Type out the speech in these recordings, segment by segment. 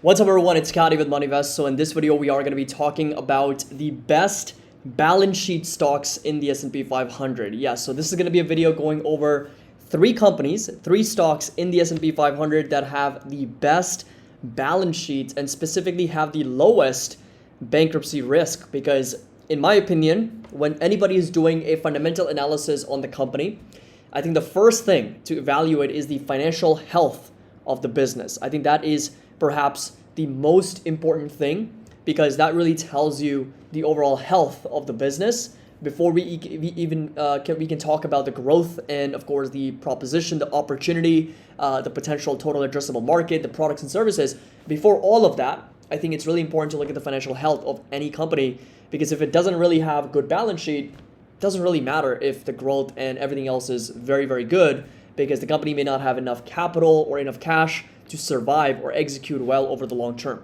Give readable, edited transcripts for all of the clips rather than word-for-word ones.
What's up everyone, it's Kadi with MoneyVest. So in this video, we are going to be talking about the best balance sheet stocks in the S&P 500. Yeah, so this is going to be a video going over three companies, three stocks in the S&P 500 that have the best balance sheets and specifically have the lowest bankruptcy risk. Because in my opinion, when anybody is doing a fundamental analysis on the company, I think the first thing to evaluate is the financial health of the business. I think that is perhaps the most important thing because that really tells you the overall health of the business before we can talk about the growth and of course the proposition, the opportunity, the potential total addressable market, the products and services. Before all of that, I think it's really important to look at the financial health of any company, because if it doesn't really have a good balance sheet, it doesn't really matter if the growth and everything else is very, very good, because the company may not have enough capital or enough cash to survive or execute well over the long term.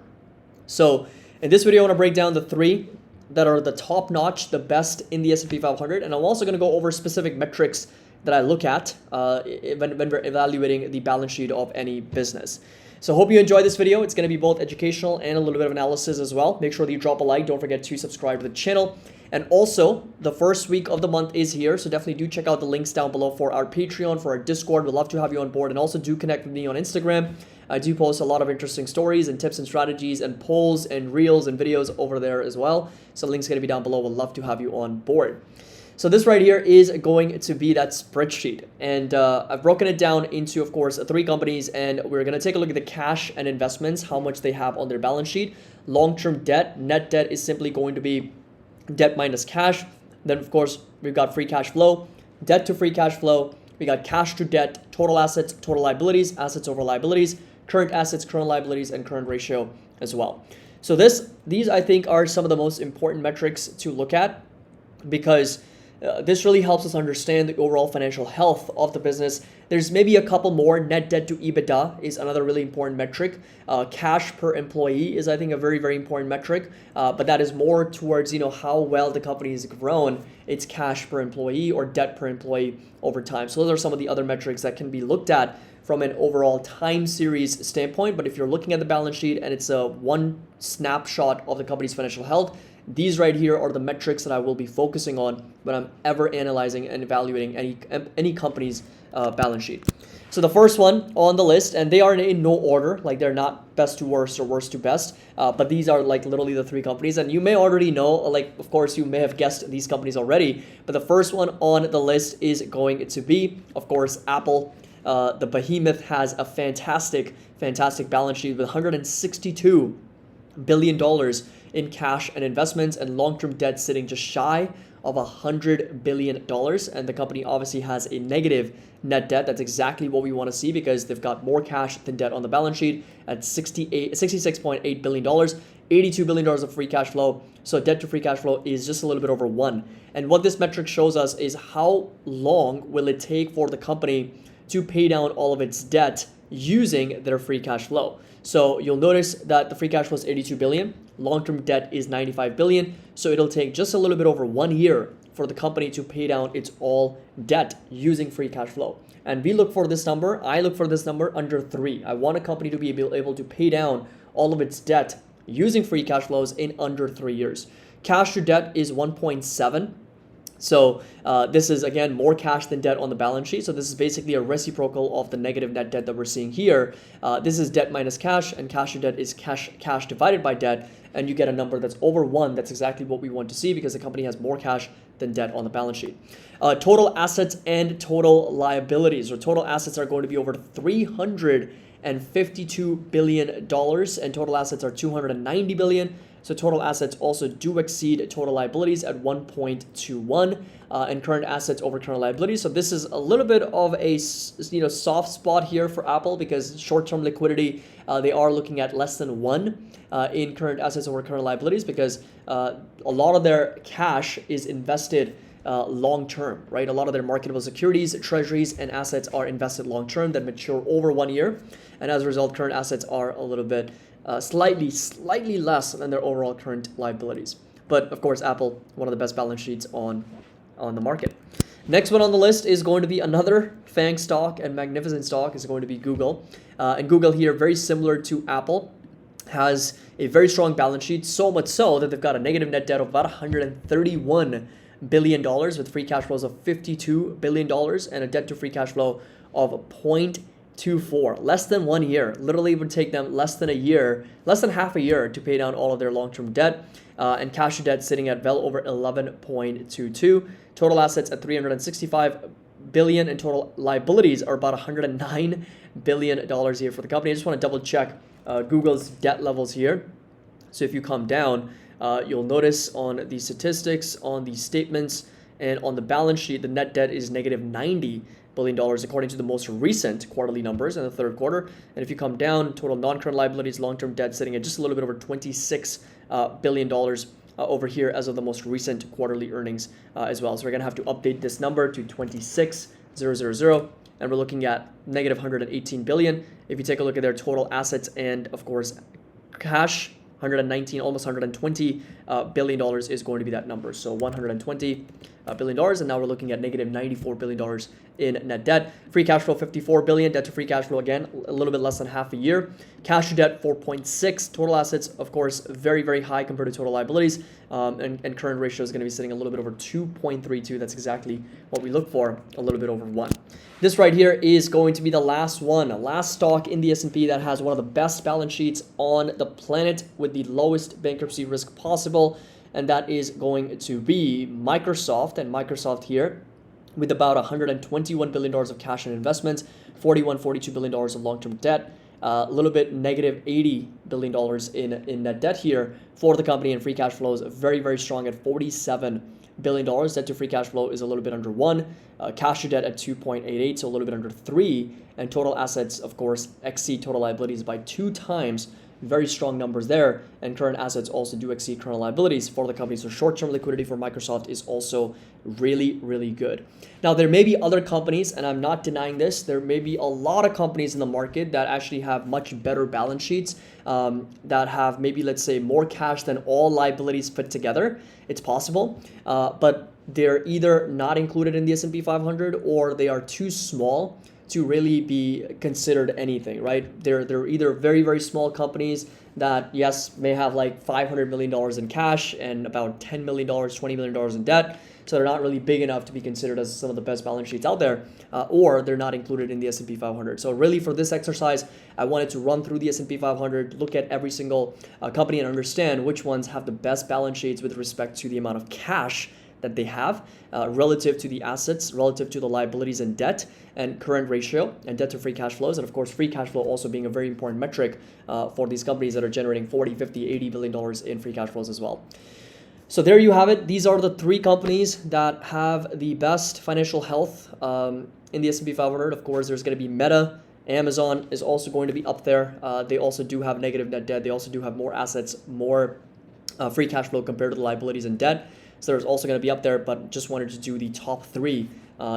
So in this video, I want to break down the three that are the top notch, the best in the S&P 500. And I'm also going to go over specific metrics that I look at when we're evaluating the balance sheet of any business. So hope you enjoyed this video. It's going to be both educational and a little bit of analysis as well. Make sure that you drop a like. Don't forget to subscribe to the channel. And also, the first week of the month is here, so definitely do check out the links down below for our Patreon, for our Discord. We'd love to have you on board, and also do connect with me on Instagram. I do post a lot of interesting stories and tips and strategies and polls and reels and videos over there as well. So the link's going to be down below. We'd love to have you on board. So this right here is going to be that spreadsheet. And I've broken it down into, of course, three companies. And we're going to take a look at the cash and investments, how much they have on their balance sheet. Long-term debt, net debt is simply going to be debt minus cash. Then, of course, we've got free cash flow, debt to free cash flow. We got cash to debt, total assets, total liabilities, assets over liabilities, current assets, current liabilities, and current ratio as well. So these I think are some of the most important metrics to look at, because this really helps us understand the overall financial health of the business. There's maybe a couple more. Net debt to EBITDA is another really important metric. Cash per employee is, I think, a very, very important metric. But that is more towards, how well the company has grown. It's cash per employee or debt per employee over time. So those are some of the other metrics that can be looked at from an overall time series standpoint. But if you're looking at the balance sheet and it's a one snapshot of the company's financial health, these right here are the metrics that I will be focusing on when I'm ever analyzing and evaluating any company's balance sheet. So the first one on the list, and they are in no order, like they're not best to worst or worst to best, but these are like literally the three companies. And you may already know, like, of course, you may have guessed these companies already, but the first one on the list is going to be, of course, Apple. The behemoth has a fantastic balance sheet with $162 billion in cash and investments, and long-term debt sitting just shy of $100 billion. And the company obviously has a negative net debt. That's exactly what we want to see, because they've got more cash than debt on the balance sheet at $66.8 billion, $82 billion of free cash flow. So debt to free cash flow is just a little bit over 1. And what this metric shows us is how long will it take for the company to pay down all of its debt using their free cash flow. So you'll notice that the free cash flow is $82 billion. Long-term debt is $95 billion. So it'll take just a little bit over 1 year for the company to pay down its all debt using free cash flow. And we look for this number. I look for this number under 3. I want a company to be able to pay down all of its debt using free cash flows in under 3 years. Cash to debt is 1.7. So this is, again, more cash than debt on the balance sheet. So this is basically a reciprocal of the negative net debt that we're seeing here. This is debt minus cash, and cash to debt is cash divided by debt. And you get a number that's over 1. That's exactly what we want to see, because the company has more cash than debt on the balance sheet. Total assets and total liabilities, or total assets, are going to be over $352 billion, and total assets are $290 billion. So total assets also do exceed total liabilities at 1.21, and current assets over current liabilities. So this is a little bit of a soft spot here for Apple, because short-term liquidity, they are looking at less than 1 in current assets over current liabilities, because a lot of their cash is invested long-term, right? A lot of their marketable securities, treasuries, and assets are invested long-term that mature over 1 year. And as a result, current assets are a little bit slightly less than their overall current liabilities. But of course, Apple, one of the best balance sheets on the market. Next one on the list is going to be another FANG stock and magnificent stock, is going to be Google. And Google here, very similar to Apple, has a very strong balance sheet, so much so that they've got a negative net debt of about $131 billion with free cash flows of $52 billion and a debt to free cash flow of 0.24, less than 1 year. Literally, it would take them less than half a year to pay down all of their long-term debt, and cash to debt sitting at well over 11.22. Total assets at $365 billion, and total liabilities are about $109 billion here for the company. I just want to double check Google's debt levels here. So if you come down, you'll notice on the statistics, on the statements, and on the balance sheet, the net debt is negative $90 billion according to the most recent quarterly numbers in the third quarter. And if you come down, total non-current liabilities, long-term debt sitting at just a little bit over $26 billion over here as of the most recent quarterly earnings as well. So we're going to have to update this number to 26,000, and we're looking at negative 118 billion. If you take a look at their total assets and of course cash, 119, almost 120 billion dollars is going to be that number. So 120 billion dollars, and now we're looking at negative 94 billion dollars in net debt. Free cash flow 54 billion, debt to free cash flow again a little bit less than half a year. Cash to debt 4.6. Total assets, of course, very, very high compared to total liabilities, and current ratio is going to be sitting a little bit over 2.32. That's exactly what we look for, a little bit over 1. This right here is going to be the last stock in the S&P that has one of the best balance sheets on the planet with the lowest bankruptcy risk possible, and that is going to be Microsoft. And Microsoft here with about $121 billion of cash and investments, $42 billion of long-term debt, a little bit negative $80 billion in net debt here for the company, and free cash flow is very, very strong at $47 billion. Debt to free cash flow is a little bit under 1. Cash to debt at 2.88, so a little bit under 3. And total assets, of course, exceed total liabilities by 2 times. Very strong numbers there, and current assets also do exceed current liabilities for the company. So short-term liquidity for Microsoft is also really, really good. Now, there may be other companies, and I'm not denying this, there may be a lot of companies in the market that actually have much better balance sheets, that have maybe, let's say, more cash than all liabilities put together. It's possible, but they're either not included in the S&P 500 or they are too small to really be considered anything, right? They're either very, very small companies that, yes, may have like $500 million in cash and about $10 million, $20 million in debt. So they're not really big enough to be considered as some of the best balance sheets out there, or they're not included in the S&P 500. So really for this exercise, I wanted to run through the S&P 500, look at every single company and understand which ones have the best balance sheets with respect to the amount of cash that they have relative to the assets, relative to the liabilities and debt, and current ratio and debt to free cash flows. And of course, free cash flow also being a very important metric for these companies that are generating 40, 50, 80 billion dollars in free cash flows as well. So there you have it. These are the 3 companies that have the best financial health in the S&P 500. Of course, there's going to be Meta. Amazon is also going to be up there. They also do have negative net debt. They also do have more assets, more free cash flow compared to the liabilities and debt. So there's also going to be up there, but just wanted to do the top 3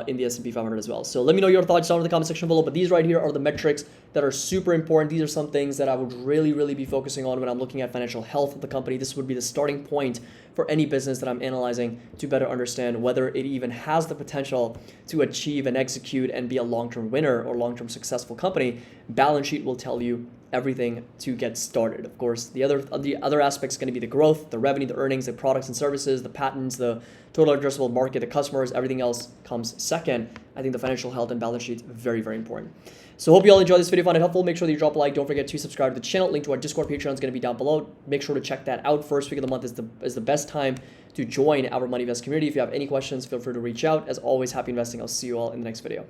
in the S&P 500 as well. So let me know your thoughts down in the comment section below. But these right here are the metrics that are super important. These are some things that I would really, really be focusing on when I'm looking at financial health of the company. This would be the starting point for any business that I'm analyzing to better understand whether it even has the potential to achieve and execute and be a long-term winner or long-term successful company. Balance sheet will tell you everything to get started. Of course, the other aspect is going to be the growth, the revenue, the earnings, the products and services, the patents, the total addressable market, the customers. Everything else comes second. I think the financial health and balance sheet is very, very important. So hope you all enjoyed this video, found it helpful. Make sure that you drop a like. Don't forget to subscribe to the channel. Link to our Discord, Patreon is going to be down below. Make sure to check that out. First week of the month is the best time to join our Money Invest community. If you have any questions, feel free to reach out. As always, happy investing. I'll see you all in the next video.